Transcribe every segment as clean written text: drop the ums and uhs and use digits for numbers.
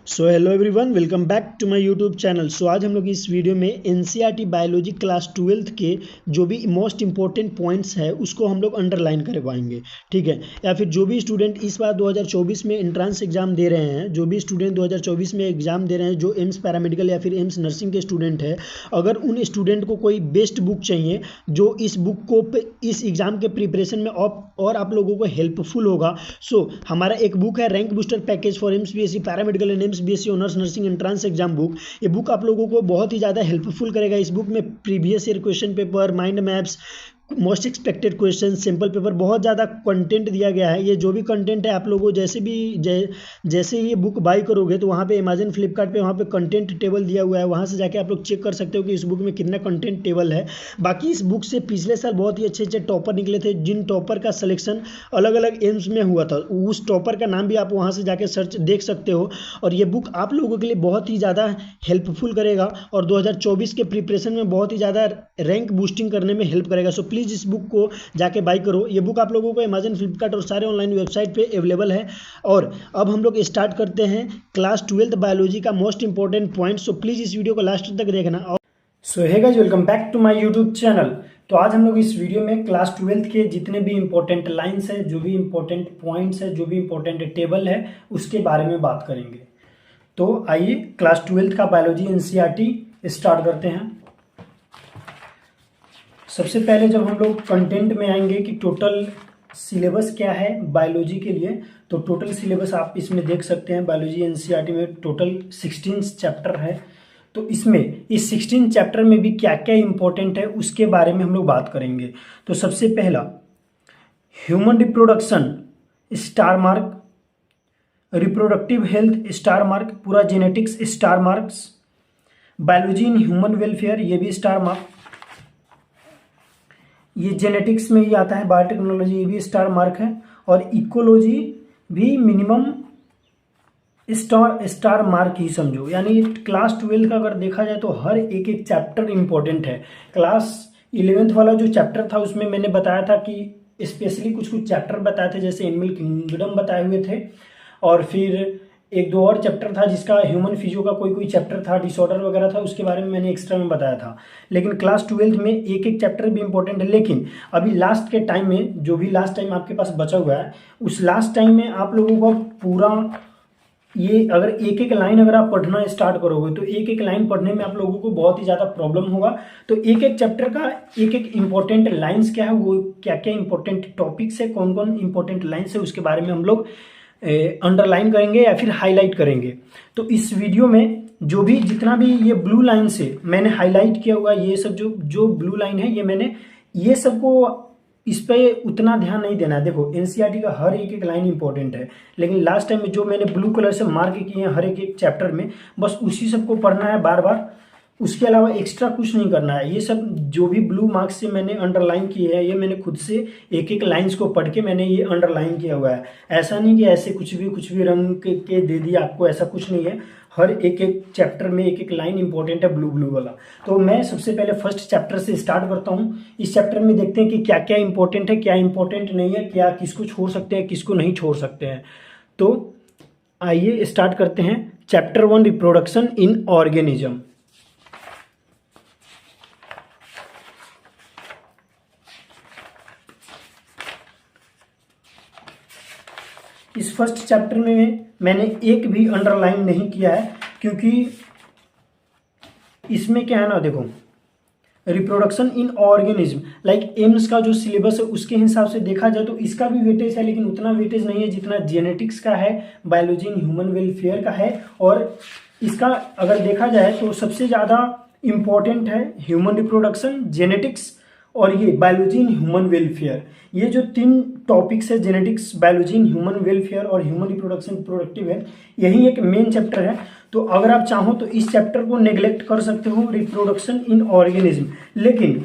So hello everyone, welcome back to my YouTube channel. So आज हम लोग इस वीडियो में एनसीईआरटी बायोलॉजी क्लास 12th के जो भी मोस्ट इंपॉर्टेंट पॉइंट्स है उसको हम लोग अंडरलाइन करवाएंगे। ठीक है, या फिर जो भी स्टूडेंट इस बार 2024 में एंट्रेंस एग्जाम दे रहे हैं, जो भी स्टूडेंट 2024 में एग्जाम दे रहे हैं, जो एम्स पैरामेडिकल या फिर एम्स नर्सिंग के स्टूडेंट है, अगर उन स्टूडेंट को कोई बेस्ट बुक चाहिए जो इस बुक को इस एग्ज़ाम के प्रिपरेशन में और आप लोगों को हेल्पफुल होगा, सो हमारा एक बुक है rank booster package for AIIMS BSc paramedical and AIIMS BSc honours nursing entrance exam book. ये बुक आप लोगों को बहुत ही ज़्यादा हेल्पफुल करेगा। इस बुक में previous year question paper, mind maps, most expected question, simple paper, बहुत ज़्यादा कंटेंट दिया गया है। ये जो भी कंटेंट है आप लोगों जैसे ही ये बुक बाई करोगे तो वहाँ पे अमेजन फ्लिपकार्ट पे वहाँ पे कंटेंट टेबल दिया हुआ है, वहाँ से जाके आप लोग चेक कर सकते हो कि इस बुक में कितना कंटेंट टेबल है। बाकी इस बुक से पिछले साल बहुत ही अच्छे अच्छे टॉपर निकले थे, जिन टॉपर का सिलेक्शन अलग अलग एम्स में हुआ था, उस टॉपर का नाम भी आप वहाँ से जाके सर्च देख सकते हो। और ये बुक आप लोगों के लिए बहुत ही ज़्यादा हेल्पफुल करेगा और 2024 के प्रिपरेशन में बहुत ही ज़्यादा रैंक बूस्टिंग करने में हेल्प करेगा। सो प्लीज़ इस बुक को जाके बाई करो। ये बुक आप लोगों को अमेजन फ्लिपकार्ट और सारे ऑनलाइन वेबसाइट पे अवेलेबल है। और अब हम लोग स्टार्ट करते हैं क्लास 12th बायोलॉजी का most important point. So please इस वीडियो को लास्ट तक देखना। So hey guys, welcome back to my YouTube channel. तो आज हम लोग इस वीडियो में क्लास 12th के जितने भी इंपॉर्टेंट लाइन्स है, जो भी इंपॉर्टेंट पॉइंट्स है, जो भी इंपॉर्टेंट टेबल है, उसके बारे में बात करेंगे। तो आइए क्लास 12th का बायोलॉजी एनसीईआरटी स्टार्ट करते हैं। सबसे पहले जब हम लोग कंटेंट में आएंगे कि टोटल सिलेबस क्या है बायोलॉजी के लिए, तो टोटल सिलेबस आप इसमें देख सकते हैं। बायोलॉजी एनसीईआरटी में टोटल 16 चैप्टर है। तो इसमें इस 16 चैप्टर में भी क्या क्या इंपॉर्टेंट है उसके बारे में हम लोग बात करेंगे। तो सबसे पहला human reproduction star mark, reproductive health star mark, पूरा genetics star marks, biology in human welfare ये भी स्टार मार्क, ये जेनेटिक्स में ही आता है, बायोटेक्नोलॉजी ये भी स्टार मार्क है, और इकोलॉजी भी मिनिमम स्टार मार्क ही समझो। यानी क्लास 12 का अगर देखा जाए तो हर एक एक चैप्टर इंपॉर्टेंट है। क्लास 11th वाला जो चैप्टर था उसमें मैंने बताया था कि स्पेशली कुछ कुछ चैप्टर बताए थे, जैसे एनिमल किंगडम बताए हुए थे, और फिर एक दो और चैप्टर था जिसका ह्यूमन फिजियो का कोई चैप्टर था, डिसऑर्डर वगैरह था, उसके बारे में मैंने एक्स्ट्रा में बताया था। लेकिन क्लास 12th में एक एक चैप्टर भी इंपॉर्टेंट है। लेकिन अभी लास्ट के टाइम में, जो भी लास्ट टाइम आपके पास बचा हुआ है, उस लास्ट टाइम में आप लोगों को पूरा ये अगर एक एक लाइन अगर आप पढ़ना स्टार्ट करोगे तो एक एक लाइन पढ़ने में आप लोगों को बहुत ही ज़्यादा प्रॉब्लम होगा। तो एक एक चैप्टर का एक एक इंपॉर्टेंट लाइन्स क्या है, वो क्या क्या इंपॉर्टेंट टॉपिक्स है, कौन कौन इंपॉर्टेंट लाइन्स है, उसके बारे में हम लोग अंडरलाइन करेंगे या फिर हाईलाइट करेंगे। तो इस वीडियो में जो भी जितना भी ये ब्लू लाइन से मैंने हाईलाइट किया हुआ, ये सब जो ब्लू लाइन है, ये मैंने ये सबको इस पे उतना ध्यान नहीं देना है। देखो एनसीईआरटी का हर एक एक लाइन इंपॉर्टेंट है, लेकिन लास्ट टाइम में जो मैंने ब्लू कलर से मार्क किए हैं हर एक एक चैप्टर में, बस उसी सबको पढ़ना है बार बार, उसके अलावा एक्स्ट्रा कुछ नहीं करना है। ये सब जो भी ब्लू मार्क्स से मैंने अंडरलाइन किए हैं, ये मैंने खुद से एक एक लाइन्स को पढ़ के मैंने ये अंडरलाइन किया हुआ है। ऐसा नहीं कि ऐसे कुछ भी रंग के दे दिया आपको, ऐसा कुछ नहीं है। हर एक एक चैप्टर में एक एक लाइन इंपॉर्टेंट है, ब्लू वाला। तो मैं सबसे पहले फर्स्ट चैप्टर से स्टार्ट करता हूँ। इस चैप्टर में देखते हैं कि क्या क्या इंपॉर्टेंट है, क्या इंपॉर्टेंट नहीं है, क्या किसको छोड़ सकते हैं, किसको नहीं छोड़ सकते हैं। तो आइए स्टार्ट करते हैं। Chapter 1 reproduction in organism. इस फर्स्ट चैप्टर में मैंने एक भी अंडरलाइन नहीं किया है, क्योंकि इसमें क्या है ना, देखो reproduction in organism like AIIMS का जो सिलेबस है उसके हिसाब से देखा जाए तो इसका भी वेटेज है, लेकिन उतना वेटेज नहीं है जितना जेनेटिक्स का है, बायोलॉजी इन ह्यूमन वेलफेयर का है। और इसका अगर देखा जाए तो सबसे ज़्यादा इम्पॉर्टेंट है ह्यूमन रिप्रोडक्शन, जेनेटिक्स और ये बायोलॉजी इन ह्यूमन वेलफेयर। ये जो तीन टॉपिक्स है, genetics, biology in human welfare और ह्यूमन रिप्रोडक्शन प्रोडक्टिव हेल्थ, यही एक मेन चैप्टर है। तो अगर आप चाहो तो इस चैप्टर को नेग्लेक्ट कर सकते हो, रिप्रोडक्शन इन ऑर्गेनिज्म। लेकिन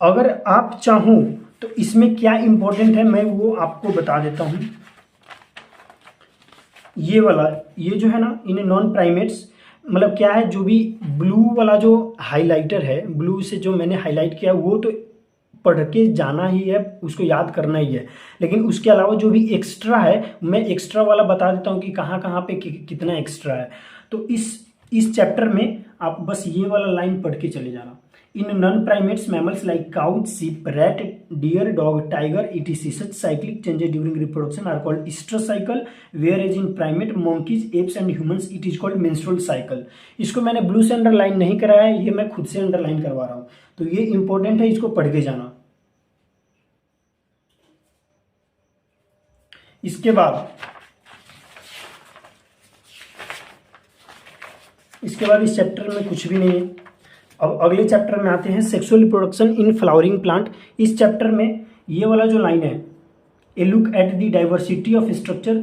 अगर आप चाहो तो इसमें क्या इंपॉर्टेंट है मैं वो आपको बता देता हूँ। ये वाला, ये जो है ना, इन नॉन प्राइमेट्स, मतलब क्या है, जो भी ब्लू वाला जो हाइलाइटर है, ब्लू से जो मैंने हाईलाइट किया वो तो पढ़ के जाना ही है, उसको याद करना ही है। लेकिन उसके अलावा जो भी एक्स्ट्रा है, मैं एक्स्ट्रा वाला बता देता हूँ कि कहाँ कहाँ पे कितना एक्स्ट्रा है। तो इस चैप्टर में आप बस ये वाला लाइन पढ़ के चले जाना। In non primates mammals like cow, sheep, rat, deer, dog, tiger, etc. Such cyclic changes during reproduction are called estrous cycle, whereas in primate, monkeys, apes and humans it is called menstrual cycle। इसको मैंने blue से underline नहीं कराया है, ये मैं खुद से अंडरलाइन करवा रहा हूँ, तो ये इंपॉर्टेंट है, इसको पढ़ के जाना। इसके बाद इस चैप्टर में कुछ भी नहीं है। अब अगले चैप्टर में आते हैं, sexual reproduction in flowering plant. इस चैप्टर में ये वाला जो लाइन है, ए look at the diversity of structure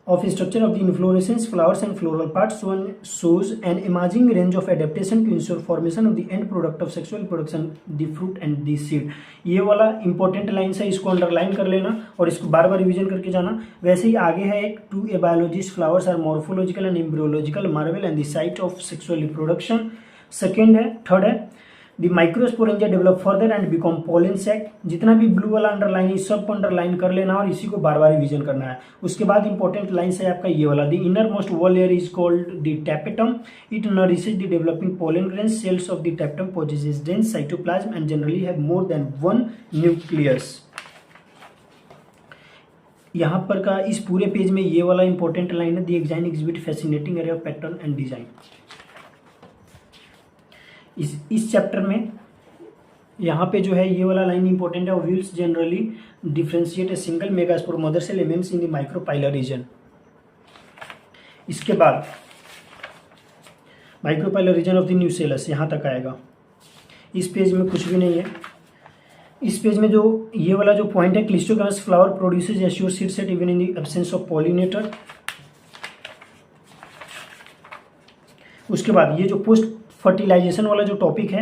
of the inflorescence flowers and floral parts shows an emerging range of adaptation to ensure formation of the end product of sexual reproduction, the fruit and the seed। ये वाला important line है, इसको underline कर लेना और इसको बार बार revision करके जाना। वैसे ही आगे है एक, to a biologist flowers are morphological and embryological marvel and the site of sexual reproduction. Second है, थर्ड है, the microsporangia develop further and become pollen sac. जितना भी ब्लू वाला अंडरलाइन है सब को अंडरलाइन कर लेना और इसी को बार बार रिवीजन करना है। उसके बाद इंपॉर्टेंट लाइन्स है आपका ये वाला, the innermost wall layer is called the tapetum, it nourishes the developing pollen grains, cells of the tapetum possesses dense cytoplasm and generally have more than one nucleus. यहाँ पर का इस पूरे page में ये वाला इंपॉर्टेंट लाइन है, the exine exhibit fascinating array of pattern and design. इस चैप्टर में यहाँ पे जो है ये वाला लाइन इंपॉर्टेंट है, ovules generally differentiate a single megaspore mother cell elements in the micropylar region. इसके बाद micropylar region of the nucellus यहाँ तक आएगा। इस पेज में कुछ भी नहीं है। इस पेज में जो ये वाला जो पॉइंट है, cleistogamous flower produces assure seed set even in the absence of pollinator. उसके बाद ये जो पोस्ट फर्टिलाइजेशन वाला जो टॉपिक है,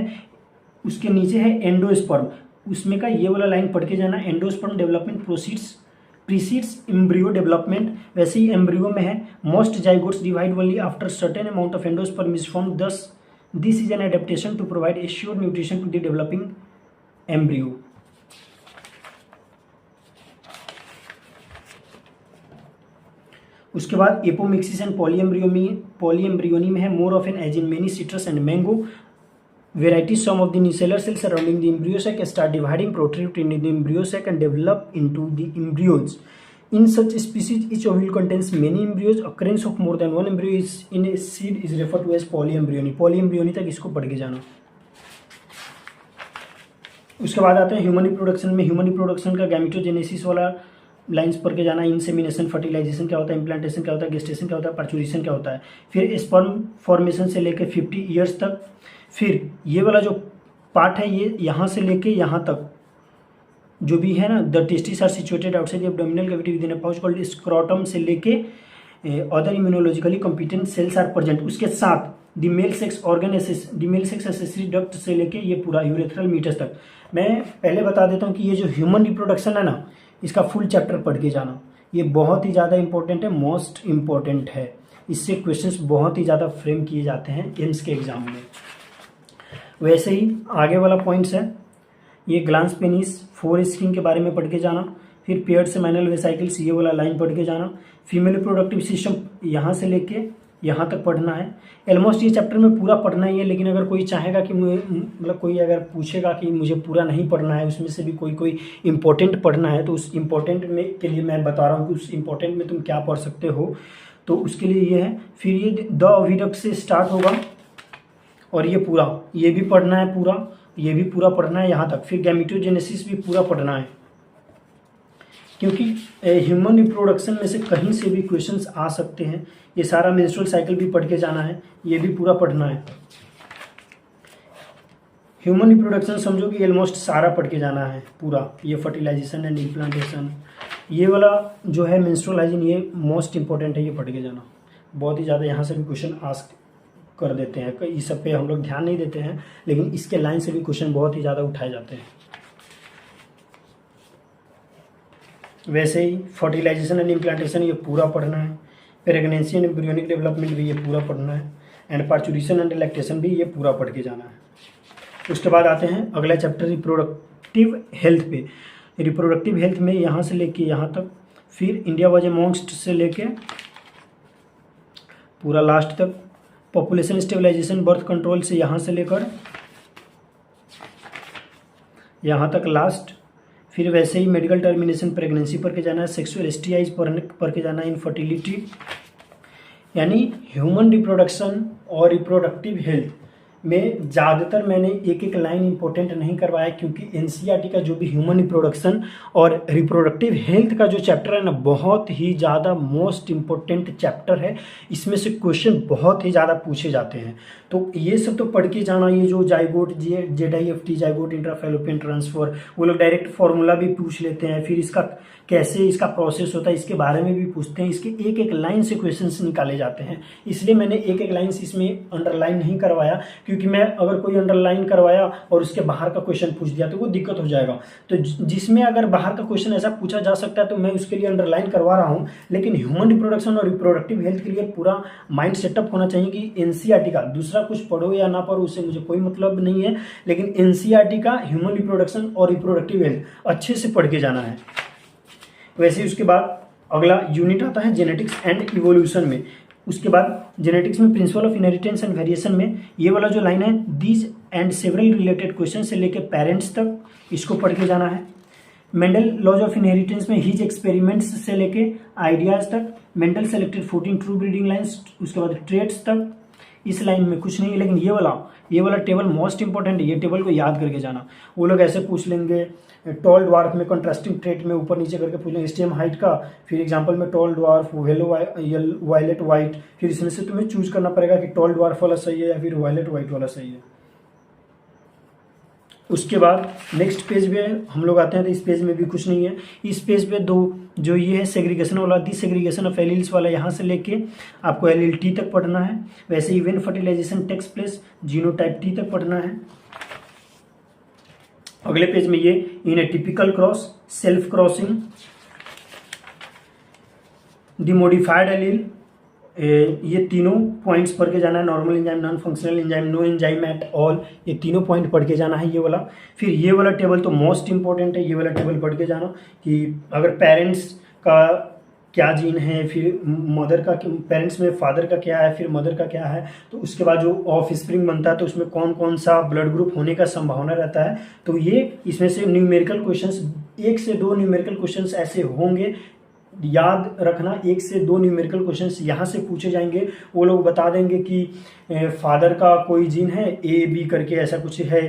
उसके नीचे है एंडोस्पर्म। उसमें का ये वाला लाइन पढ़ के जाना, endosperm development precedes embryo development. वैसे ही एम्ब्रियो में है, most zygotes divide only after certain amount of endosperm is form, thus this is an adaptation to provide assure nutrition to the developing embryo. उसके बाद apomixis and polyembryony में है, more of an as in many citrus and mango varieties, some of the nucellar cells surrounding the embryo sac start dividing, protrude in the embryo sac and develop into the embryos. In such species, each ovule contains many embryos. Occurrence of more than one embryo is in a seed is referred to as polyembryony। polyembryony तक इसको पढ़ के जाना। उसके बाद आते हैं human reproduction में। ह्यूमन रिप्रोडक्शन का गैमेटोजेनेसिस वाला लाइन्स पढ़ के जाना। इंसेमिनेशन, फर्टिलाइजेशन क्या होता है, इम्प्लांटेशन क्या होता है, गेस्टेशन क्या होता है, पार्चुरेशन क्या होता है, फिर स्पर्म फॉर्मेशन से लेकर 50 ईयर्स तक। फिर ये वाला जो पार्ट है, ये यहाँ से लेके यहाँ तक जो भी है ना, the testis are situated outside the abdominal cavity within a pouch called scrotum से लेके other immunologically competent cells are present. उसके साथ the male sex accessory duct से लेके ये पूरा यूरेथ्रल मीटस तक। मैं पहले बता देता हूँ कि ये जो ह्यूमन रिप्रोडक्शन है ना, इसका फुल चैप्टर पढ़ के जाना। ये बहुत ही ज़्यादा इंपॉर्टेंट है, मोस्ट इम्पॉर्टेंट है। इससे क्वेश्चंस बहुत ही ज़्यादा फ्रेम किए जाते हैं एम्स के एग्जाम में। वैसे ही आगे वाला पॉइंट्स है, ये ग्लांस पेनिस, फोर स्किन के बारे में पढ़ के जाना। फिर पेयर्ड सेमिनल वेसाइकल्स, ये वाला लाइन पढ़ के जाना। फीमेल रिप्रोडक्टिव सिस्टम यहाँ से लेके यहाँ तक पढ़ना है। ऑलमोस्ट ये चैप्टर में पूरा पढ़ना ही है, लेकिन अगर कोई चाहेगा कि मुझे, मतलब कोई अगर पूछेगा कि मुझे पूरा नहीं पढ़ना है, उसमें से भी कोई इंपॉर्टेंट पढ़ना है, तो उस इंपॉर्टेंट में के लिए मैं बता रहा हूँ कि उस इंपॉर्टेंट में तुम क्या पढ़ सकते हो। तो उसके लिए ये है। फिर ये द ओविडक्ट से स्टार्ट होगा और ये पूरा, ये भी पढ़ना है पूरा, ये भी पूरा पढ़ना है यहाँ तक। फिर गैमेटोजेनेसिस भी पूरा पढ़ना है, क्योंकि ह्यूमन रिप्रोडक्शन में से कहीं से भी क्वेश्चंस आ सकते हैं। ये सारा मेंस्ट्रुअल साइकिल भी पढ़ के जाना है, ये भी पूरा पढ़ना है। ह्यूमन रिप्रोडक्शन समझो कि ऑलमोस्ट सारा पढ़ के जाना है पूरा। ये फर्टिलाइजेशन एंड इम्प्लांटेशन, ये वाला जो है मेंस्ट्रुअल हाइजीन, ये मोस्ट इंपॉर्टेंट है, ये पढ़ के जाना। बहुत ही ज़्यादा यहाँ से भी क्वेश्चन आस्क कर देते हैं, इस सब पे हम लोग ध्यान नहीं देते हैं, लेकिन इसके लाइन से भी क्वेश्चन बहुत ही ज़्यादा उठाए जाते हैं। वैसे ही फर्टिलाइजेशन एंड इम्प्लांटेशन, ये पूरा पढ़ना है। प्रेगनेंसी एंड एम्ब्रियोनिक डेवलपमेंट भी ये पूरा पढ़ना है। एंड पार्चुरेशन एंड लैक्टेशन भी ये पूरा पढ़ के जाना है। उसके बाद आते हैं अगला चैप्टर, रिप्रोडक्टिव रिप्रोडक्टिव हेल्थ पे, रिप्रोडक्टिव हेल्थ में यहाँ से लेके यहाँ तक, फिर इंडिया वाज अमॉन्ग्स्ट से लेके पूरा लास्ट तक, पॉपुलेशन स्टेबलाइजेशन बर्थ कंट्रोल से यहाँ से लेकर यहाँ तक लास्ट, फिर वैसे ही मेडिकल टर्मिनेशन प्रेगनेंसी पर के जाना है, सेक्सुअल एसटीआईज पर के जाना है, इनफर्टिलिटी, यानी ह्यूमन रिप्रोडक्शन और रिप्रोडक्टिव हेल्थ में ज़्यादातर मैंने एक एक लाइन इंपॉर्टेंट नहीं करवाया, क्योंकि एनसीईआरटी का जो भी ह्यूमन रिप्रोडक्शन और रिप्रोडक्टिव हेल्थ का जो चैप्टर है ना, बहुत ही ज़्यादा मोस्ट इम्पोर्टेंट चैप्टर है। इसमें से क्वेश्चन बहुत ही ज़्यादा पूछे जाते हैं, तो ये सब तो पढ़ के जाना। ये जो जाइगोट ZIFT जाइगोट इंट्राफैलोपियन ट्रांसफर, वो लोग डायरेक्ट फार्मूला भी पूछ लेते हैं, फिर इसका कैसे इसका प्रोसेस होता है इसके बारे में भी पूछते हैं। इसके एक एक लाइन से क्वेश्चंस निकाले जाते हैं, इसलिए मैंने एक एक लाइन से इसमें अंडरलाइन नहीं करवाया, क्योंकि मैं अगर कोई अंडरलाइन करवाया और उसके बाहर का क्वेश्चन पूछ दिया तो वो दिक्कत हो जाएगा। तो जिसमें अगर बाहर का क्वेश्चन ऐसा पूछा जा सकता है तो मैं उसके लिए अंडरलाइन करवा रहा हूँ, लेकिन ह्यूमन रिप्रोडक्शन और रिप्रोडक्टिव हेल्थ के लिए पूरा माइंड सेटअप होना चाहिए कि एनसीईआरटी का दूसरा कुछ पढ़ो या ना पढ़ो उससे मुझे कोई मतलब नहीं है, लेकिन एनसीईआरटी का ह्यूमन रिप्रोडक्शन और रिप्रोडक्टिव हेल्थ अच्छे से पढ़ के जाना है। वैसे ही उसके बाद अगला यूनिट आता है जेनेटिक्स एंड इवोल्यूशन में। उसके बाद जेनेटिक्स में principle of inheritance and variation में ये वाला जो लाइन है, these and several related question से लेके पेरेंट्स तक इसको पढ़ के जाना है। मेंडल लॉज ऑफ इनहेरिटेंस में हीज एक्सपेरिमेंट्स से लेके आइडियाज तक, Mendel selected 14 true breeding lines, उसके बाद ट्रेड्स तक। इस लाइन में कुछ नहीं है, लेकिन ये वाला टेबल मोस्ट इंपॉर्टेंट है, ये टेबल को याद करके जाना। वो लोग ऐसे पूछ लेंगे, टॉल ड्वार्फ में कंट्रास्टिंग ट्रेट में ऊपर नीचे करके पूछ लेंगे स्टेम हाइट का, फिर एग्जांपल में टॉल ड्वार्फ, वायलेट वाइट, फिर इसमें से तुम्हें चूज करना पड़ेगा कि टॉल ड्वार्फ वाला सही है या फिर वायलेट वाइट वाला सही है। उसके बाद नेक्स्ट पेज पे हम लोग आते हैं, तो इस पेज में भी कुछ नहीं है। इस पेज पे दो जो ये है सेग्रीगेशन वाला, डिसएग्रीगेशन ऑफ एलील्स वाला, यहाँ से लेके आपको एलील T तक पढ़ना है। वैसे ही when fertilization takes place, genotype T तक पढ़ना है। अगले पेज में ये in a typical cross, self crossing, the modified allele, ये तीनों पॉइंट्स पढ़ के जाना है। Normal enzyme, non functional enzyme, no enzyme at all, ये तीनों पॉइंट पढ़ के जाना है ये वाला। फिर ये वाला टेबल तो मोस्ट इंपॉर्टेंट है, ये वाला टेबल पढ़ के जाना कि अगर पेरेंट्स का क्या जीन है, फिर मदर का, पेरेंट्स में फादर का क्या है, फिर मदर का क्या है, तो उसके बाद जो ऑफ स्प्रिंग बनता है तो उसमें कौन कौन सा ब्लड ग्रुप होने का संभावना रहता है। तो ये इसमें से न्यूमेरिकल क्वेश्चंस, 1 से 2 न्यूमेरिकल क्वेश्चंस ऐसे होंगे, याद रखना। 1 से 2 न्यूमेरिकल क्वेश्चंस यहाँ से पूछे जाएंगे। वो लोग बता देंगे कि फादर का कोई जीन है AB करके ऐसा कुछ है,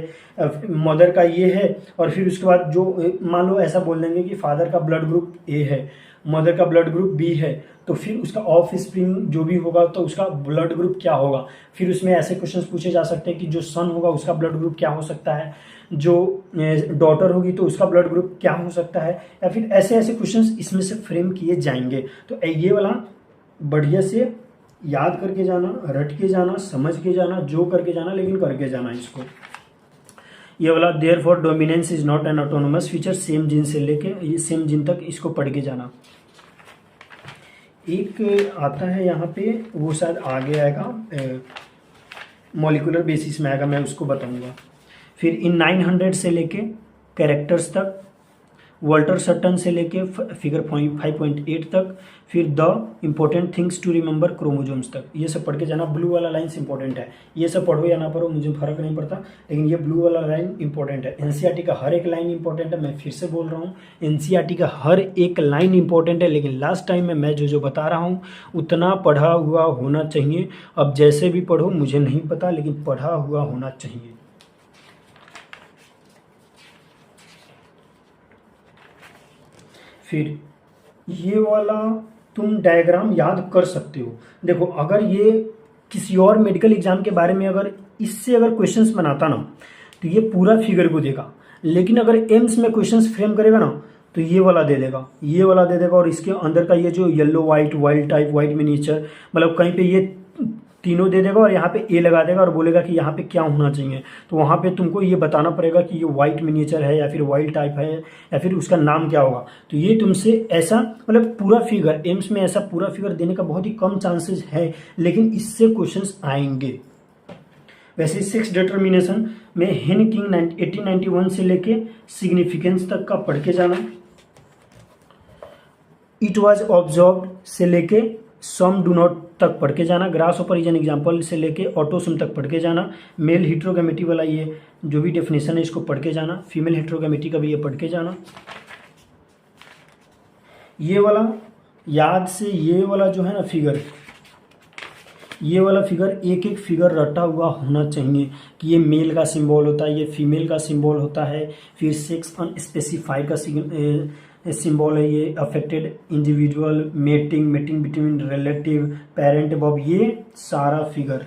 मदर का ये है, और फिर उसके बाद जो मान लो ऐसा बोल देंगे कि फादर का ब्लड ग्रुप A है, मदर का ब्लड ग्रुप B है, तो फिर उसका ऑफ स्प्रिंग जो भी होगा तो उसका ब्लड ग्रुप क्या होगा। फिर उसमें ऐसे क्वेश्चंस पूछे जा सकते हैं कि जो सन होगा उसका ब्लड ग्रुप क्या हो सकता है, जो डॉटर होगी तो उसका ब्लड ग्रुप क्या हो सकता है, या फिर ऐसे ऐसे क्वेश्चंस इसमें से फ्रेम किए जाएंगे। तो ये वाला बढ़िया से याद करके जाना, रट के जाना, समझ के जाना, जो करके जाना, लेकिन करके जाना इसको। ये वाला therefore dominance is not an autonomous feature, same gene से लेके सेम जीन तक इसको पढ़ के जाना। एक आता है यहाँ पे, वो शायद आगे आएगा, मॉलिक्यूलर बेसिस में आएगा, मैं उसको बताऊंगा। फिर इन 900 से लेके कैरेक्टर्स तक, वॉल्टर सटन से लेके फिगर 5.8 तक, फिर the important things to remember chromosomes तक, ये सब पढ़ के जाना। ब्लू वाला लाइन इंपॉर्टेंट है, ये सब पढ़ो या ना पढ़ो मुझे फर्क नहीं पड़ता, लेकिन ये ब्लू वाला लाइन इंपॉर्टेंट है। एनसीईआरटी का हर एक लाइन इंपॉर्टेंट है, मैं फिर से बोल रहा हूँ, एनसीईआरटी का हर एक लाइन इंपॉर्टेंट है, लेकिन लास्ट टाइम में मैं जो बता रहा हूँ उतना पढ़ा हुआ होना चाहिए। अब जैसे भी पढ़ो मुझे नहीं पता, लेकिन पढ़ा हुआ होना चाहिए। फिर ये वाला तुम डायग्राम याद कर सकते हो। देखो अगर ये किसी और मेडिकल एग्जाम के बारे में अगर इससे अगर क्वेश्चंस बनाता ना तो ये पूरा फिगर को देगा, लेकिन अगर एम्स में क्वेश्चंस फ्रेम करेगा ना तो ये वाला दे देगा, ये वाला दे देगा, और इसके अंदर का ये जो yellow white, wild type, white miniature, मतलब कहीं पे ये तीनों दे देगा और यहाँ पे ए लगा देगा और बोलेगा कि यहाँ पे क्या होना चाहिए। तो वहाँ पे तुमको ये बताना पड़ेगा कि ये वाइट मिनिएचर है या फिर वाइल्ड टाइप है या फिर उसका नाम क्या होगा। तो ये तुमसे ऐसा मतलब पूरा फिगर, एम्स में ऐसा पूरा फिगर देने का बहुत ही कम चांसेस है, लेकिन इससे क्वेश्चंस आएंगे। वैसे सेक्स डिटर्मिनेशन में हेन किंग 1891 से लेके सिग्निफिकेंस तक का पढ़ के जाना। इट वाज ऑब्जर्व्ड से लेके सम डू नॉट तक पढ़ के जाना। ग्रास ऑपर इज एन एग्जाम्पल से लेके ऑटोसम तक पढ़ के जाना। मेल हिट्रोगैमेटी वाला ये जो भी डेफिनेशन है इसको पढ़ के जाना। फीमेल हिट्रोगैमेटी का भी ये पढ़ के जाना। ये वाला याद से ये वाला जो है ना फिगर, ये वाला फिगर एक एक फिगर रटा हुआ होना चाहिए कि ये मेल का सिंबल होता है, ये फीमेल का सिंबल होता है, फिर सेक्स अनस्पेसिफाइड का सिंबल है, ये affected individual, mating between relative, parent above, ये सारा फिगर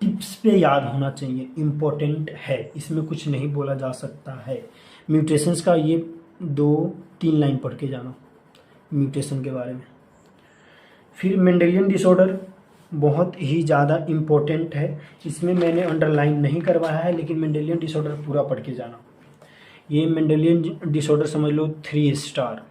टिप्स पे याद होना चाहिए, इम्पोर्टेंट है, इसमें कुछ नहीं बोला जा सकता है। म्यूटेशंस का ये 2-3 लाइन पढ़ के जाना म्यूटेशन के बारे में। फिर मेंडेलियन डिसऑर्डर बहुत ही ज़्यादा इम्पोर्टेंट है, इसमें मैंने अंडरलाइन नहीं करवाया है, लेकिन मेंडेलियन डिसऑर्डर पूरा पढ़ के जाना। ये मेंडेलियन डिसऑर्डर समझ लो 3 स्टार।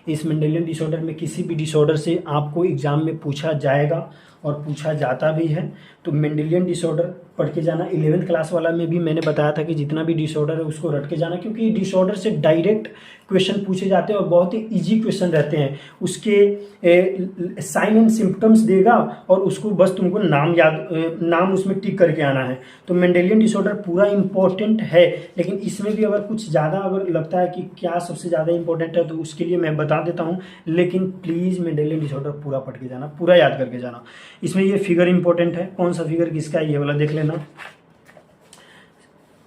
इस मेंडेलियन डिसऑर्डर में किसी भी डिसऑर्डर से आपको एग्जाम में पूछा जाएगा और पूछा जाता भी है, तो मेंडेलियन डिसऑर्डर पढ़ के जाना। 11th क्लास वाला में भी मैंने बताया था कि जितना भी डिसऑर्डर है उसको रट के जाना, क्योंकि डिसऑर्डर से डायरेक्ट क्वेश्चन पूछे जाते हैं और बहुत ही इजी क्वेश्चन रहते हैं। उसके साइन एंड सिम्टम्स देगा और उसको बस तुमको नाम उसमें टिक करके आना है। तो मेंडेलियन डिसऑर्डर पूरा इंपॉर्टेंट है, लेकिन इसमें भी अगर कुछ ज़्यादा अगर लगता है कि क्या सबसे ज़्यादा इंपॉर्टेंट है तो उसके लिए मैं बता देता हूँ, लेकिन प्लीज़ मेंडेलियन डिसऑर्डर पूरा पढ़ के जाना, पूरा याद करके जाना। इसमें ये फिगर इंपॉर्टेंट है, कौन सा फिगर किसका है ये वाला देख लेना।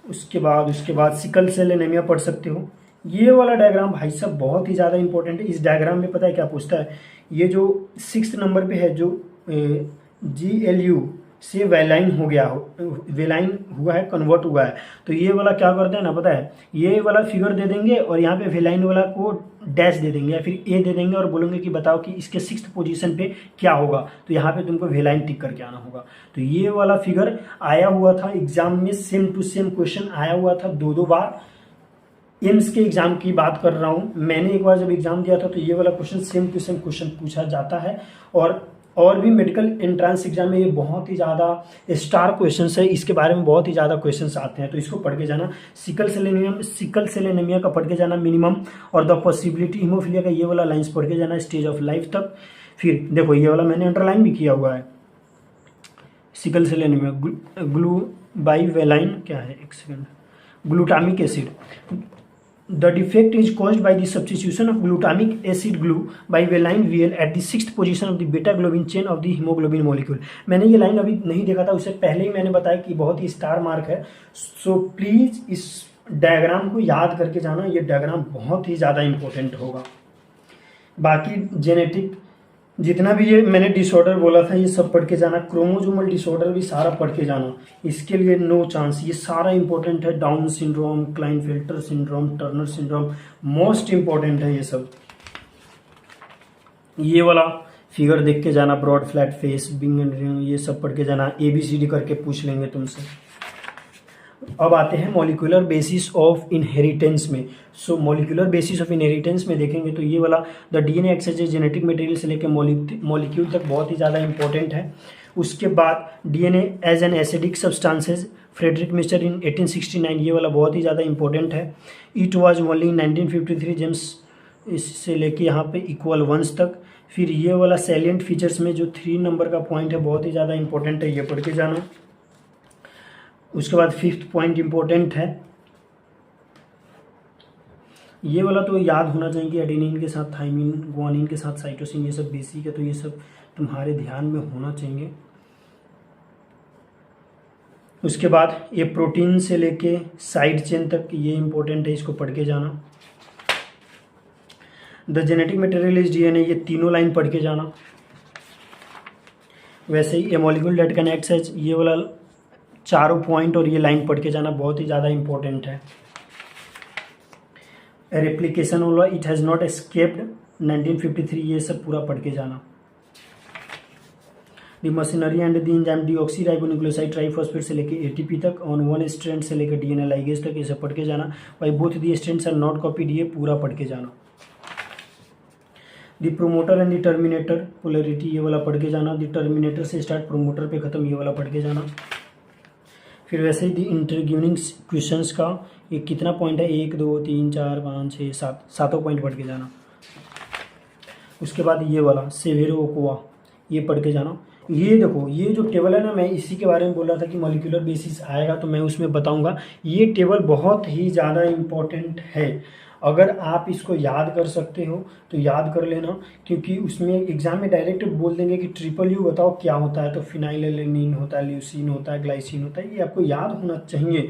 उसके बाद सिकल सेल एनीमिया पढ़ सकते हो। ये वाला डायग्राम भाई साहब बहुत ही ज़्यादा इंपॉर्टेंट है। इस डायग्राम में पता है क्या पूछता है, ये जो 6th नंबर पे है जो GLU से वेलाइन हो गया हो, वेलाइन हुआ है, कन्वर्ट हुआ है, तो ये वाला क्या करते हैं ना पता है, ये वाला फिगर दे देंगे और यहाँ पे वेलाइन वाला को डैश दे देंगे या फिर ए दे देंगे और बोलेंगे कि बताओ कि इसके 6th पोजीशन पे क्या होगा, तो यहाँ पे तुमको वेलाइन टिक करके आना होगा। तो ये वाला फिगर आया हुआ था एग्जाम में, सेम टू सेम क्वेश्चन आया हुआ था 2 बार। एम्स के एग्जाम की बात कर रहा हूँ, मैंने एक बार जब एग्जाम दिया था तो ये वाला question same to same question पूछा जाता है, और भी मेडिकल एंट्रेंस एग्जाम में ये बहुत ही ज़्यादा स्टार क्वेश्चंस है, इसके बारे में बहुत ही ज़्यादा क्वेश्चंस आते हैं, तो इसको पढ़ के जाना। सिकल सेल एनीमिया का पढ़ के जाना मिनिमम, और द पॉसिबिलिटी हीमोफीलिया का ये वाला लाइन्स पढ़ के जाना स्टेज ऑफ लाइफ तक। फिर देखो ये वाला मैंने अंडरलाइन भी किया हुआ है, सिकल सेल एनीमिया ग्लूबाइवेलाइन क्या है, एक second, glutamic acid. The defect is caused by the substitution of glutamic acid glue by valine VL at the 6th position of the beta globin chain of the hemoglobin molecule। मैंने ये line अभी नहीं देखा था, उससे पहले ही मैंने बताया कि बहुत ही स्टार मार्क है। सो प्लीज़ इस डायग्राम को याद करके जाना, ये डायग्राम बहुत ही ज़्यादा इंपॉर्टेंट होगा। बाकी जेनेटिक जितना भी ये मैंने डिसऑर्डर बोला था ये सब पढ़ के जाना। क्रोमोजोमल डिसऑर्डर भी सारा पढ़ के जाना, इसके लिए नो चांस, ये सारा इंपॉर्टेंट है। Down syndrome, Klinefelter syndrome, Turner syndrome, most important है ये सब। ये वाला फिगर देख के जाना, broad flat face, bing and ring, ये सब पढ़ के जाना, ABCD करके पूछ लेंगे तुमसे। अब आते हैं मॉलिक्यूलर बेसिस ऑफ इनहेरिटेंस में। So molecular basis of inheritance में देखेंगे तो ये वाला the DNA act as a genetic material से लेकर मॉलिक्यूल तक बहुत ही ज़्यादा इंपॉर्टेंट है। उसके बाद DNA as an acidic substances, Friedrich Miescher in 1869, ये वाला बहुत ही ज़्यादा इंपॉर्टेंट है। It was only in 1953 James इससे लेके यहाँ पे इक्वल वंस तक। फिर ये वाला सैलिएंट फीचर्स में जो 3 नंबर का पॉइंट है बहुत ही ज़्यादा इंपॉर्टेंट है, ये पढ़ के जाना। उसके बाद 5th पॉइंट इंपॉर्टेंट है, ये वाला तो याद होना चाहिए कि एडेनिन के साथ थाइमिन, गुआनिन के साथ साइटोसिन, ये सब बेसिक है, तो ये सब तुम्हारे ध्यान में होना चाहिए। उसके बाद ये प्रोटीन से लेके साइड चेन तक ये इंपॉर्टेंट है, इसको पढ़ के जाना। The genetic material is DNA, ये तीनों लाइन पढ़ के जाना। वैसे ही a molecule that can act as, ये वाला चारों पॉइंट और ये लाइन पढ़ के जाना बहुत ही ज़्यादा इंपॉर्टेंट है। रेप्लिकेशन वाला इट हैज़ नॉट एस्केप्ड 1953, ये सब पूरा पढ़ के जाना। The machinery and the enzyme deoxyribonucleoside triphosphate से लेकर ATP तक, ऑन वन स्ट्रैंड से लेकर DNA लाइगेज तक, ये सब पढ़ के जाना। By both the strands are not copied, ये पूरा पढ़ के जाना। The promoter and the terminator polarity, ये वाला पढ़ के जाना। द टर्मिनेटर से स्टार्ट, प्रोमोटर पे खत्म, ये वाला पढ़ के जाना। फिर वैसे ही दी इंटरव्यूइंग क्वेश्चंस का ये कितना पॉइंट है, 1 2 3 4 5 6 7, सातों पॉइंट पढ़ के जाना। उसके बाद ये वाला सेवेरो ओकोवा, ये पढ़ के जाना। ये देखो ये जो टेबल है ना, मैं इसी के बारे में बोल रहा था कि मॉलिक्यूलर बेसिस आएगा तो मैं उसमें बताऊंगा। ये टेबल बहुत ही ज़्यादा इम्पोर्टेंट है, अगर आप इसको याद कर सकते हो तो याद कर लेना, क्योंकि उसमें एग्जाम में डायरेक्ट बोल देंगे कि ट्रिपल यू बताओ क्या होता है, तो फिनाइलएलेनिन होता है, ल्यूसीन होता है, ग्लाइसिन होता है, ये आपको याद होना चाहिए।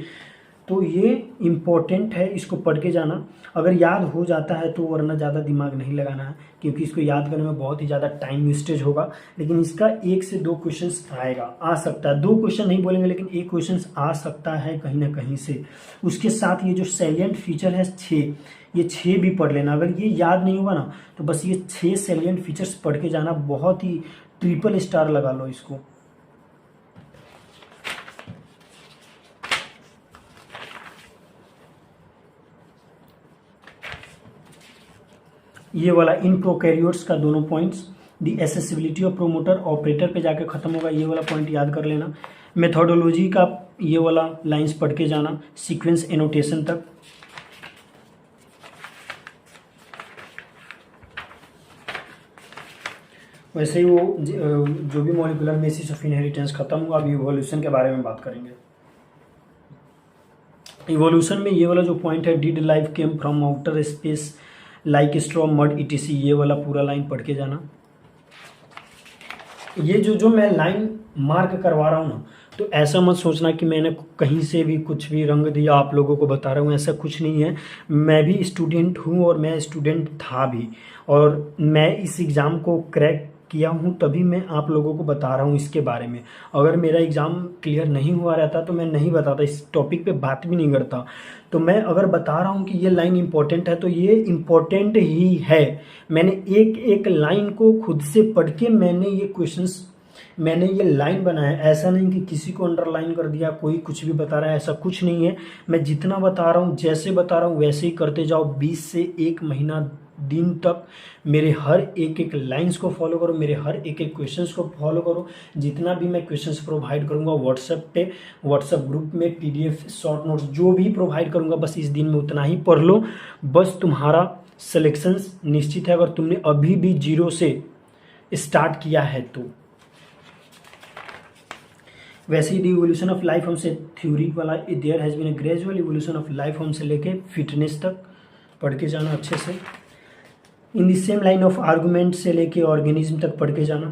तो ये इम्पोर्टेंट है, इसको पढ़ के जाना। अगर याद हो जाता है तो वरना ज़्यादा दिमाग नहीं लगाना है, क्योंकि इसको याद करने में बहुत ही ज़्यादा टाइम वेस्टेज होगा। लेकिन इसका 1 से 2 क्वेश्चंस आएगा, आ सकता है, 2 क्वेश्चन नहीं बोलेंगे लेकिन 1 क्वेश्चन आ सकता है कहीं ना कहीं से। उसके साथ ये जो सैलिएंट फीचर है 6, ये 6 भी पढ़ लेना। अगर ये याद नहीं होगा ना तो बस ये 6 सैलिएंट फीचर्स पढ़ के जाना, बहुत ही ट्रिपल स्टार लगा लो इसको। ये वाला इन प्रोकैरियोट्स का दोनों points, the accessibility of promoter operator पे जाके खत्म होगा, ये वाला पॉइंट याद कर लेना। मेथोडोलॉजी का ये वाला लाइंस पढ़ के जाना सीक्वेंस एनोटेशन तक। वैसे ही वो जो भी मॉलिक्यूलर बेसिस ऑफ इनहेरिटेंस खत्म हुआ, अभी इवोल्यूशन के बारे में बात करेंगे। इवोल्यूशन में ये वाला जो पॉइंट है, did life came from outer space like straw mud etc, ये वाला पूरा लाइन पढ़ के जाना। ये जो मैं लाइन मार्क करवा रहा हूँ ना, तो ऐसा मत सोचना कि मैंने कहीं से भी कुछ भी रंग दिया आप लोगों को बता रहा हूँ, ऐसा कुछ नहीं है। मैं भी स्टूडेंट हूँ और मैं स्टूडेंट था भी, और मैं इस एग्ज़ाम को क्रैक किया हूँ तभी मैं आप लोगों को बता रहा हूँ इसके बारे में। अगर मेरा एग्ज़ाम क्लियर नहीं हुआ रहता तो मैं नहीं बताता, इस टॉपिक पे बात भी नहीं करता। तो मैं अगर बता रहा हूँ कि ये लाइन इम्पोर्टेंट है तो ये इम्पोर्टेंट ही है। मैंने एक एक लाइन को खुद से पढ़ के मैंने ये क्वेश्चंस, मैंने ये लाइन बनाया। ऐसा नहीं कि किसी को अंडरलाइन कर दिया, कोई कुछ भी बता रहा है, ऐसा कुछ नहीं है। मैं जितना बता रहा हूँ, जैसे बता रहा हूँ वैसे ही करते जाओ। 20 से 1 महीना दिन तक मेरे हर एक एक लाइंस को फॉलो करो, मेरे हर एक एक क्वेश्चंस को फॉलो करो। जितना भी मैं क्वेश्चंस प्रोवाइड करूंगा व्हाट्सएप पे, व्हाट्सएप ग्रुप में, पीडीएफ, शॉर्ट नोट्स जो भी प्रोवाइड करूंगा, बस इस दिन में उतना ही पढ़ लो। बस तुम्हारा सिलेक्शंस निश्चित है, अगर तुमने अभी भी 0 से स्टार्ट किया है तो। वैसे ही द इवोल्यूशन ऑफ लाइफ हमसे थ्योरी वाला, there has been a gradual evolution of life हमसे लेके फिटनेस तक पढ़ के जाना अच्छे से। In the same line of argument से लेके ऑर्गेनिज्म तक पढ़ के जाना।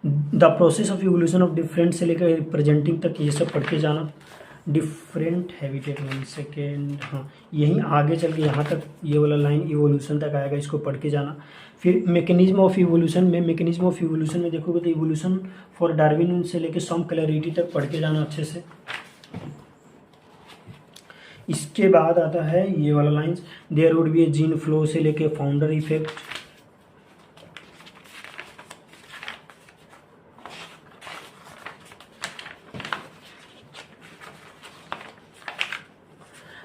The process of evolution of different से लेकर रिप्रेजेंटिंग तक, ये सब पढ़ के जाना। डिफरेंट हैबिटेट, 1 सेकेंड, हाँ यहीं आगे चल के यहाँ तक ये वाला लाइन इवोल्यूशन तक आएगा, इसको पढ़ के जाना। फिर मैकेनिज्म ऑफ इवोल्यूशन में, मैकेनिज्म ऑफ इवोल्यूशन में देखोगे तो इवोल्यूशन फॉर डार्विन से लेके सम क्लैरिटी तक पढ़ के जाना अच्छे से। इसके बाद आता है ये वाला lines, there would be a gene flow से लेके फाउंडर इफेक्ट।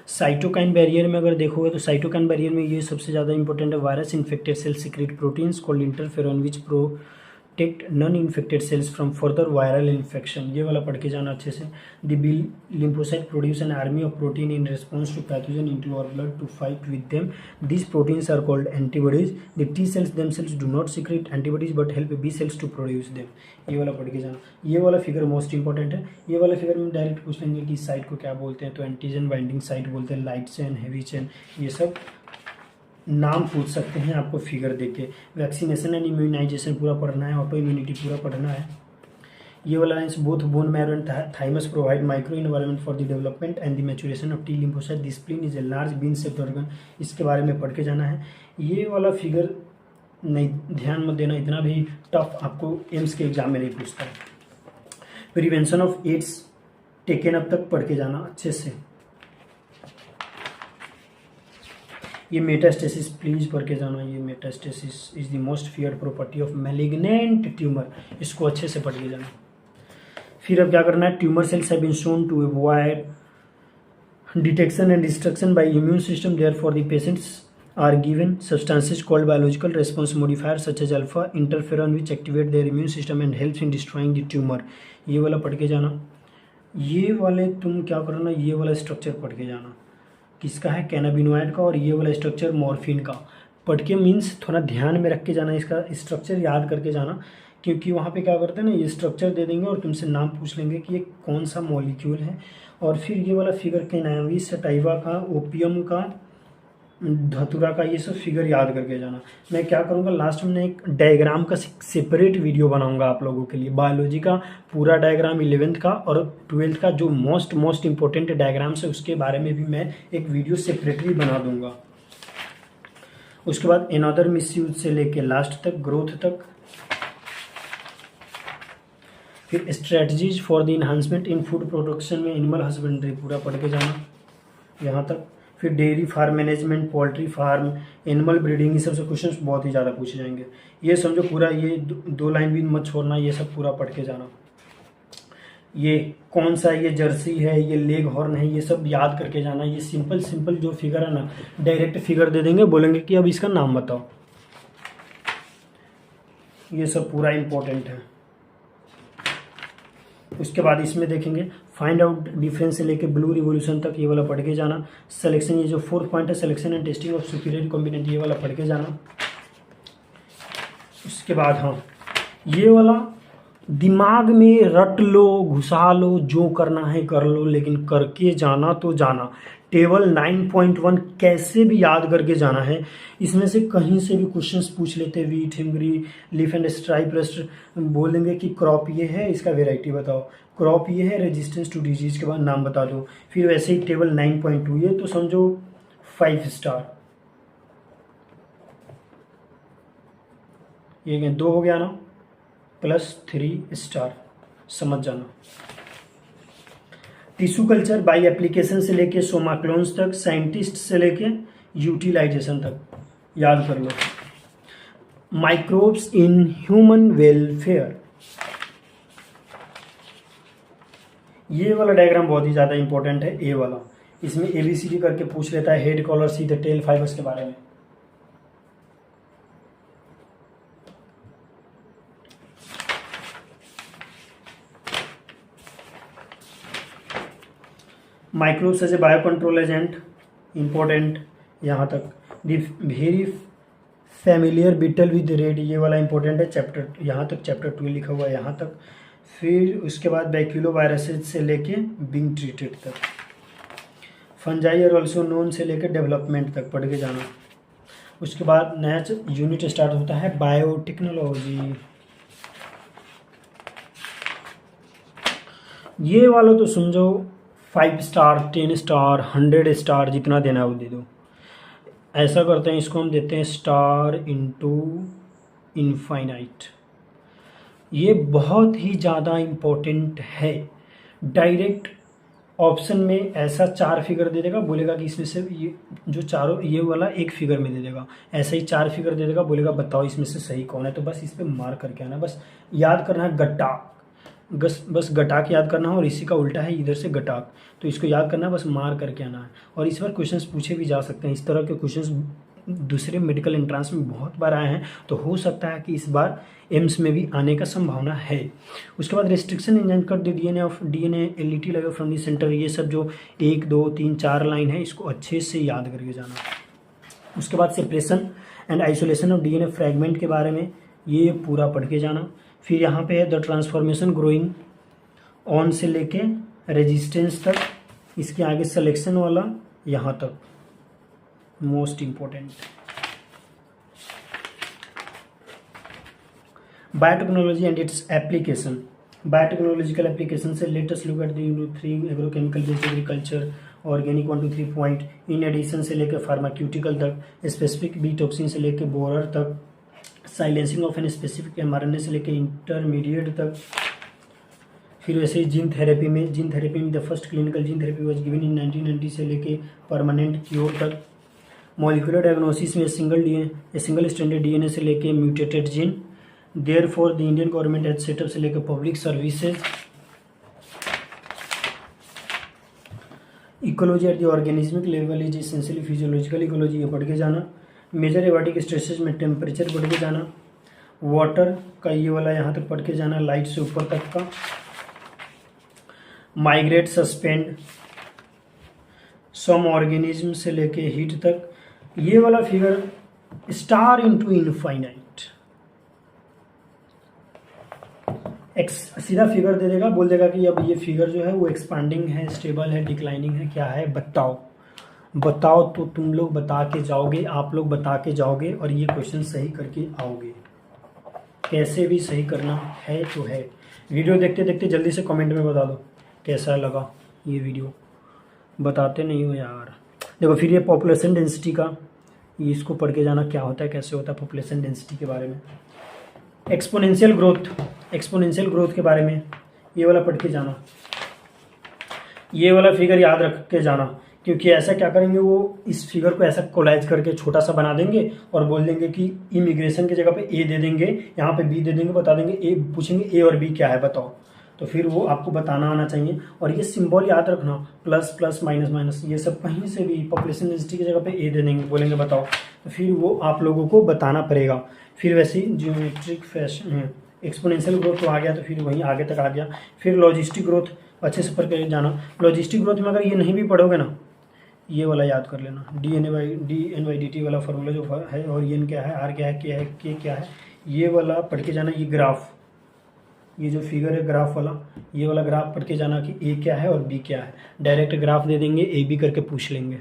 साइटोकाइन बैरियर में अगर देखोगे तो साइटोकाइन बैरियर में ये सबसे ज़्यादा इंपॉर्टेंट है। Virus infected cell secrete proteins called interferon which protect non infected cells from further viral infection, ये वाला पढ़ के जाना अच्छे से। The B lymphocyte produce an army of protein in response to pathogen into our blood to fight with them, this proteins are called antibodies. The T cells themselves do not secrete antibodies but help B cells to produce them, ये वाला पढ़ के जाना। ये वाला figure most important है। ये वाला फिगर में डायरेक्ट पूछ लेंगे कि इस साइट को क्या बोलते हैं, तो एंटीजन बाइंडिंग साइट बोलते हैं, लाइट चेन, हेवी चेन, ये सब नाम पूछ सकते हैं आपको फिगर देख के। वैक्सीनेशन एंड इम्यूनाइजेशन पूरा पढ़ना है, ऑटो इम्यूनिटी पूरा पढ़ना है। ये वाला lines, both bone marrow and thymus provide micro environment for the development and the maturation of T lymphocyte, the spleen is a large bean shaped organ, इसके बारे में पढ़ के जाना है। ये वाला फिगर नहीं, ध्यान मत देना, इतना भी टफ आपको एम्स के एग्जाम में नहीं पूछता है। Prevention of AIDS taken up तक पढ़ के जाना अच्छे से। ये मेटास्टेसिस प्लीज पढ़ के जाना। ये metastasis is the most feared property of malignant tumour, इसको अच्छे से पढ़ के जाना। फिर अब क्या करना है, tumour cells have been shown to avoid detection and destruction by immune system, therefore the patients are given substances called biological response modifiers such as alpha interferon which activate their immune system and helps in destroying the tumor, ये वाला पढ़ के जाना। ये वाले तुम क्या करो ना, ये वाला स्ट्रक्चर पढ़ के जाना, किसका है, कैनाबिनोइड का, और ये वाला स्ट्रक्चर मॉर्फिन का पढ़ के, मीन्स थोड़ा ध्यान में रख के जाना, इसका स्ट्रक्चर याद करके जाना, क्योंकि वहाँ पे क्या करते हैं ना, ये स्ट्रक्चर दे देंगे और तुमसे नाम पूछ लेंगे कि ये कौन सा मॉलिक्यूल है। और फिर ये वाला फिगर कैनाबिस सटाइवा का, ओपियम का, धतूरा का, ये सब फिगर याद करके जाना। मैं क्या करूँगा, लास्ट में एक डायग्राम का सेपरेट वीडियो बनाऊंगा आप लोगों के लिए, बायोलॉजी का पूरा डायग्राम 11th का और 12th का जो मोस्ट इंपॉर्टेंट डायग्राम्स है उसके बारे में भी मैं एक वीडियो सेपरेटली बना दूंगा। उसके बाद एनादर मिसयूज से लेके लास्ट तक, ग्रोथ तक, फिर strategies for the enhancement in food production में एनिमल हस्बेंड्री पूरा पढ़ के जाना यहाँ तक। फिर dairy farm management, poultry farm, animal breeding, ये सबसे क्वेश्चंस बहुत ही ज़्यादा पूछे जाएंगे। ये समझो पूरा, ये दो लाइन भी मत छोड़ना, ये सब पूरा पढ़ के जाना। ये कौन सा, ये जर्सी है, ये लेग हॉर्न है, ये सब याद करके जाना। ये सिंपल जो फिगर है ना, डायरेक्ट फिगर दे देंगे, बोलेंगे कि अब इसका नाम बताओ। ये सब पूरा इंपॉर्टेंट है। उसके बाद इसमें देखेंगे फाइंड आउट डिफरेंस से लेके ब्लू रिवोल्यूशन तक, ये वाला पढ़ के जाना। सिलेक्शन, ये जो 4th पॉइंट है, selection and testing of superior recombinants, ये वाला पढ़ के जाना। उसके बाद हाँ, ये वाला दिमाग में रट लो, घुसा लो, जो करना है कर लो, लेकिन करके जाना तो जाना। टेबल 9.1 कैसे भी याद करके जाना है। इसमें से कहीं से भी क्वेश्चंस पूछ लेते, wheat, Himgiri, leaf and stripe rust, बोलेंगे कि क्रॉप ये है, इसका वेराइटी बताओ, क्रॉप ये है, रेजिस्टेंस टू डिजीज के बाद नाम बता दो। फिर वैसे ही टेबल 9.2, ये तो समझो 5 स्टार। ये 2 हो गया ना, +3 स्टार, समझ जाना। टिश्यू कल्चर बाय एप्लीकेशन से लेके सोमाक्लोन्स तक, साइंटिस्ट से लेके यूटिलाइजेशन तक याद कर लो। माइक्रोब्स इन ह्यूमन वेलफेयर, ये वाला डायग्राम बहुत ही ज़्यादा इंपॉर्टेंट है, ए वाला। इसमें ABCD करके पूछ लेता है, head, collar, sheath, tail, fibres के बारे में। Microbes as a biocontrol agent, important यहाँ तक। Very familiar beetle with red, ये वाला इंपॉर्टेंट है, चैप्टर यहाँ तक, चैप्टर 2 लिखा हुआ है यहाँ तक। फिर उसके बाद बैक्यूलो वायरसेज से लेके बीइंग ट्रीटेड तक, फंजाई और ऑल्सो नोन से लेकर डेवलपमेंट तक पढ़ के जाना। उसके बाद नया यूनिट स्टार्ट होता है बायोटेक्नोलॉजी। ये वाला तो समझो 5 स्टार, 10 स्टार, 100 स्टार, जितना देना है वो दे दो। ऐसा करते हैं, इसको हम देते हैं स्टार इंटू इनफाइनाइट। ये बहुत ही ज़्यादा इम्पोर्टेंट है। डायरेक्ट ऑप्शन में ऐसा 4 फिगर दे देगा, बोलेगा कि इसमें से ये जो चारों, ये वाला एक फिगर में दे देगा, ऐसे ही 4 फिगर दे देगा, बोलेगा बताओ इसमें से सही कौन है। तो बस इस पर मार करके आना, बस याद करना है गटाक, बस गटाक याद करना है, और इसी का उल्टा है इधर से गटाक, तो इसको याद करना है, बस मार करके आना है। और इस बार क्वेश्चंस पूछे भी जा सकते हैं, इस तरह के क्वेश्चंस दूसरे मेडिकल एंट्रांस में बहुत बार आए हैं, तो हो सकता है कि इस बार एम्स में भी आने का संभावना है। उसके बाद रेस्ट्रिक्शन इंजन कर दी, डीएनए एलईटी लगे फ्रॉम दी सेंटर, ये सब जो 1 2 3 4 लाइन है, इसको अच्छे से याद करके जाना। उसके बाद separation and isolation of DNA fragment के बारे में ये पूरा पढ़ के जाना। फिर यहाँ पे है द ट्रांसफॉर्मेशन ग्रोइंग ऑन से लेके रेजिस्टेंस तक, इसके आगे सिलेक्शन वाला यहाँ तक most important. Biotechnology and its application, biotechnological application से latest look at the 3 agrochemical based agriculture, organic 1 2 3 point, in addition से लेकर फार्माक्यूटिकल तक, स्पेसिफिक बी टॉक्सिन से लेकर बोरर तक, silencing of an specific mRNA से लेकर इंटरमीडिएट तक। फिर वैसे ही जीन थेरेपी में the first clinical gene therapy was given in 1990 से लेके परमानेंट क्योर तक। मॉलिक्यूलर डायग्नोसिस में सिंगल स्टैंडर्ड डीएनए से लेके mutated gene, therefore the Indian government has set up से लेकर public services. Ecology at the organismic level is essentially physiological ecology, ये पढ़ के जाना। मेजर एवाटिक स्ट्रेसेस में टेम्परेचर पढ़ के जाना। वाटर का ये वाला यहाँ तक पढ़ के जाना, लाइट से ऊपर तक का। माइग्रेट, सस्पेंड, सम ऑर्गेनिज्म से लेके हीट तक। ये वाला फिगर स्टार इनटू इनफाइनाइट, सीधा फिगर दे देगा, बोल देगा कि अब ये फिगर जो है वो एक्सपांडिंग है, स्टेबल है, डिक्लाइनिंग है, क्या है बताओ। बताओ तो तुम लोग बता के जाओगे, आप लोग बता के जाओगे और ये क्वेश्चन सही करके आओगे। कैसे भी सही करना है तो है। वीडियो देखते देखते जल्दी से कमेंट में बता दो कैसा लगा ये वीडियो, बताते नहीं हो यार। देखो फिर ये पॉपुलेशन डेंसिटी का, ये इसको पढ़ के जाना क्या होता है, कैसे होता है पॉपुलेशन डेंसिटी के बारे में। एक्सपोनेंशियल ग्रोथ के बारे में ये वाला पढ़ के जाना, ये वाला फिगर याद रख के जाना, क्योंकि ऐसा क्या करेंगे वो इस फिगर को ऐसा कोलाइज करके छोटा सा बना देंगे और बोल देंगे कि इमिग्रेशन की जगह पे ए दे देंगे, यहाँ पे बी दे देंगे, बता देंगे ए, पूछेंगे ए और बी क्या है बताओ। तो फिर वो आपको बताना आना चाहिए। और ये सिंबल याद रखना, प्लस प्लस माइनस माइनस, ये सब कहीं से भी पॉपुलेशन डेंसिटी की जगह पे ए दे देंगे, बोलेंगे बताओ, तो फिर वो आप लोगों को बताना पड़ेगा। फिर वैसे ही ज्योमेट्रिक फैशन, एक्सपोनेंशियल ग्रोथ तो आ गया, तो फिर वहीं आगे तक आ गया। फिर लॉजिस्टिक ग्रोथ अच्छे से पढ़ के जाना। लॉजिस्टिक ग्रोथ में अगर ये नहीं भी पढ़ोगे ना, ये वाला याद कर लेना, डी.एन.वाई.डी.टी वाला फॉर्मूला जो है, और एन क्या है, आर क्या है, के है, के क्या है, ये वाला पढ़ के जाना। ये ग्राफ, ये जो फिगर है ग्राफ वाला, ये वाला ग्राफ पढ़ के जाना कि ए क्या है और बी क्या है। डायरेक्ट ग्राफ दे देंगे, ए बी करके पूछ लेंगे।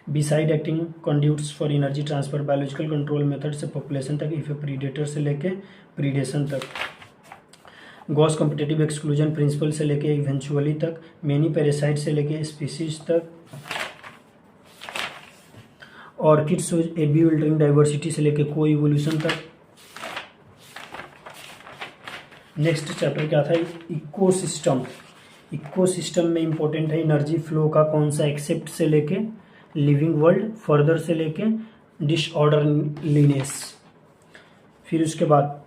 Beside acting conduits for energy transfer, biological control method से पॉपुलेशन तक, इफ प्रीडेटर से लेके प्रीडेशन तक, गॉस कॉम्पिटिटिव एक्सक्लूजन प्रिंसिपल से लेके इवेंचुअली तक, मेनी पैरासाइट से लेके स्पीसीज तक, ऑर्किड्स एबिल्डिंग डाइवर्सिटी से लेके को इवोल्यूशन तक। नेक्स्ट चैप्टर क्या था, इकोसिस्टम। इकोसिस्टम में इंपॉर्टेंट है एनर्जी फ्लो का कौन सा, एक्सेप्ट से लेके लिविंग वर्ल्ड, फर्दर से लेके डिसऑर्डरलीनेस। फिर उसके बाद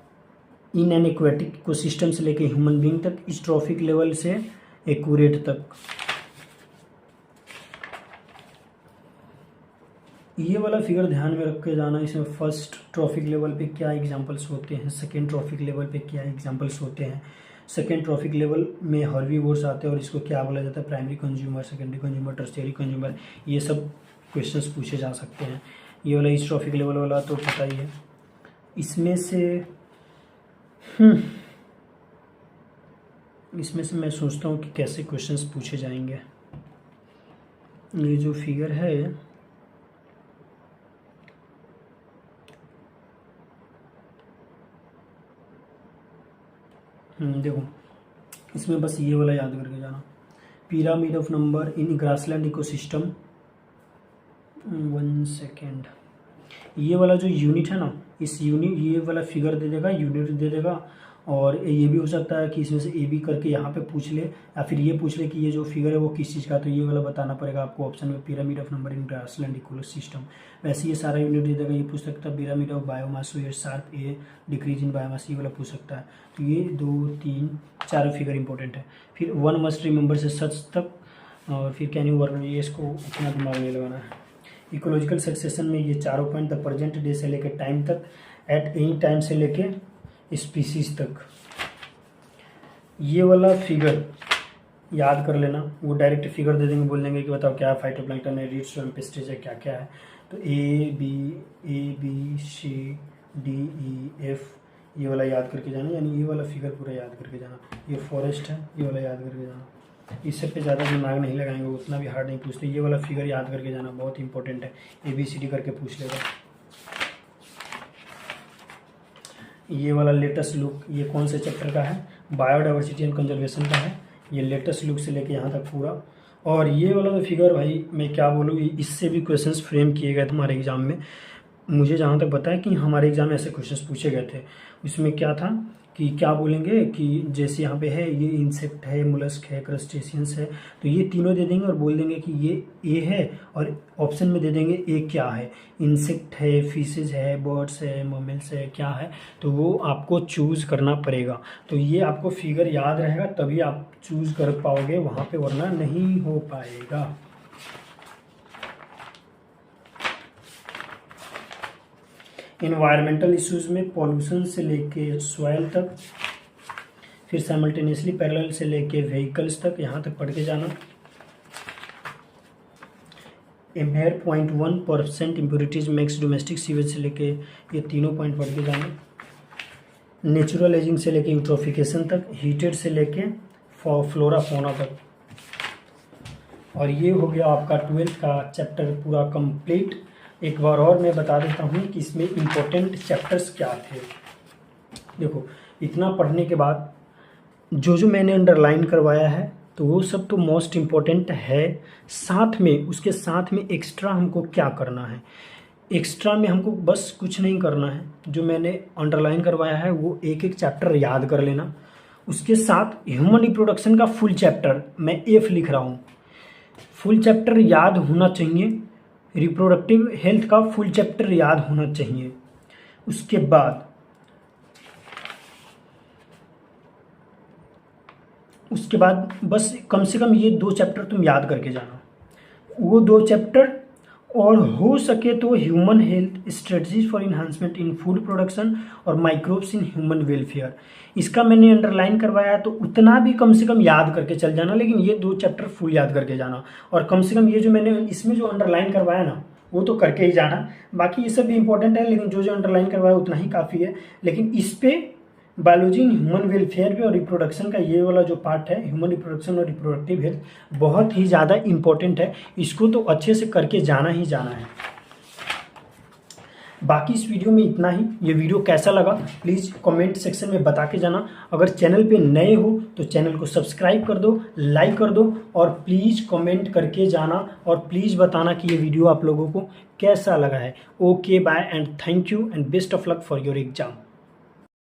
इन एन एक्वेटिक इकोसिस्टम से लेके ह्यूमन बीइंग तक, स्ट्रॉफिक लेवल से एक्यूरेट तक। ये वाला फिगर ध्यान में रख के जाना। इसमें फर्स्ट ट्रॉफिक लेवल पे क्या एग्जांपल्स होते हैं, सेकेंड ट्रॉफिक लेवल पे क्या एग्जांपल्स होते हैं। सेकेंड ट्रॉफिक लेवल में हर्बीवोर्स आते हैं और इसको क्या बोला जाता है, primary consumer, secondary consumer, tertiary consumer. ये सब क्वेश्चंस पूछे जा सकते हैं। ये वाला इस ट्रॉफिक लेवल वाला तो पता ही है। इसमें से मैं सोचता हूँ कि कैसे क्वेश्चंस पूछे जाएंगे। ये जो फिगर है देखो, इसमें बस ये वाला याद करके जाना, pyramid of number in grassland ecosystem. 1 second, ये वाला जो यूनिट है ना, इस यूनिट, ये वाला फिगर दे देगा, यूनिट दे देगा। और ये भी हो सकता है कि इसमें से ए बी करके यहाँ पे पूछ ले, या फिर ये पूछ ले कि ये जो फिगर है वो किस चीज़ का, तो ये वाला बताना पड़ेगा आपको ऑप्शन में, pyramid of number in grassland ecosystem. वैसे ये सारा यूनिट दे देगा। ये पूछ सकता है पिरामिड ऑफ बायोमास, ये sharp A decrease in biomass, ये वाला पूछ सकता है। तो ये 2 3 4 फिगर इंपॉर्टेंट है। फिर 1 मस्ट रिमेंबर से सच तक, और फिर कैन यू वर्क, ये इसको उतना दिमाग नहीं लगाना है। इकोलॉजिकल सक्सेशन में ये 4 पॉइंट, द प्रेजेंट डे से लेके टाइम तक, एट एनी टाइम से लेके स्पीसीज तक। ये वाला फिगर याद कर लेना, वो डायरेक्ट फिगर दे देंगे, बोल देंगे कि बताओ क्या है, फाइटोप्लैंक्टन है, रीड स्वयं पेस्टिज है, क्या क्या है। तो A B C D E F, ये वाला याद करके जाना, यानी ये वाला फिगर पूरा याद करके जाना। ये फॉरेस्ट है, ये वाला याद करके जाना। इससे पे ज़्यादा दिमाग नहीं लगाएंगे, उतना भी हार्ड नहीं पूछते। ये वाला फिगर याद करके जाना, बहुत इंपॉर्टेंट है, ABCD करके पूछ लेगा। ये वाला लेटेस्ट लुक, ये कौन से चैप्टर का है, बायोडाइवर्सिटी एंड कंजर्वेशन का है। ये लेटेस्ट लुक से लेके यहाँ तक पूरा। और ये वाला तो फिगर भाई मैं क्या बोलूँ, इससे भी क्वेश्चंस फ्रेम किए गए थे हमारे एग्जाम में। मुझे जहाँ तक पता है कि हमारे एग्जाम में ऐसे क्वेश्चंस पूछे गए थे। इसमें क्या था कि क्या बोलेंगे कि जैसे यहाँ पे है, ये इंसेक्ट है, मोलस्क है, क्रस्टेशियंस है, तो ये तीनों दे देंगे और बोल देंगे कि ये ए है, और ऑप्शन में दे देंगे ए क्या है, इंसेक्ट है, फिशेज है, बर्ड्स है, ममेल्स है, क्या है, तो वो आपको चूज करना पड़ेगा। तो ये आपको फिगर याद रहेगा तभी आप चूज कर पाओगे वहाँ पे, वरना नहीं हो पाएगा। इन्वायरमेंटल इश्यूज में पॉल्यूशन से लेके सॉइल तक, फिर साइमल्टेनियसली पैरेलल से लेके व्हीकल्स तक, यहाँ तक पढ़ के जाना। Ampere 0.1% impurities max domestic sewage से लेके ये तीनों पॉइंट पढ़ के जाना। नेचुरल एजिंग से लेके यूट्रोफिकेशन तक, हीटेड से लेके फ्लोरा फोना तक। और ये हो गया आपका 12th का चैप्टर पूरा कंप्लीट। एक बार और मैं बता देता हूँ कि इसमें इम्पोर्टेंट चैप्टर्स क्या थे। देखो, इतना पढ़ने के बाद जो मैंने अंडरलाइन करवाया है तो वो सब तो मोस्ट इम्पोर्टेंट है, साथ में उसके साथ में एक्स्ट्रा हमको क्या करना है। एक्स्ट्रा में हमको बस कुछ नहीं करना है, जो मैंने अंडरलाइन करवाया है वो एक एक चैप्टर याद कर लेना। उसके साथ ह्यूमन रिप्रोडक्शन का फुल चैप्टर मैं एफ लिख रहा हूँ, फुल चैप्टर याद होना चाहिए। रिप्रोडक्टिव हेल्थ का फुल चैप्टर याद होना चाहिए। उसके बाद बस कम से कम ये 2 चैप्टर तुम याद करके जाना, वो 2 चैप्टर। और हो सके तो human health strategies for enhancement in food production और माइक्रोब्स इन ह्यूमन वेलफेयर, इसका मैंने अंडरलाइन करवाया तो उतना भी कम से कम याद करके चल जाना। लेकिन ये 2 चैप्टर फुल याद करके जाना, और कम से कम ये जो मैंने इसमें जो अंडरलाइन करवाया ना वो तो करके ही जाना। बाकी ये सब भी इंपॉर्टेंट है, लेकिन जो अंडरलाइन करवाया उतना ही काफ़ी है। लेकिन इस पे बायोलॉजी इन ह्यूमन वेलफेयर पे और रिप्रोडक्शन का ये वाला जो पार्ट है, ह्यूमन रिप्रोडक्शन और रिप्रोडक्टिव हेल्थ, बहुत ही ज़्यादा इंपॉर्टेंट है। इसको तो अच्छे से करके जाना ही जाना है। बाकी इस वीडियो में इतना ही। ये वीडियो कैसा लगा प्लीज़ कमेंट सेक्शन में बता के जाना। अगर चैनल पे नए हो तो चैनल को सब्सक्राइब कर दो, लाइक कर दो, और प्लीज़ कमेंट करके जाना, और प्लीज़ बताना कि ये वीडियो आप लोगों को कैसा लगा है। Okay, bye and thank you and best of luck for your exam.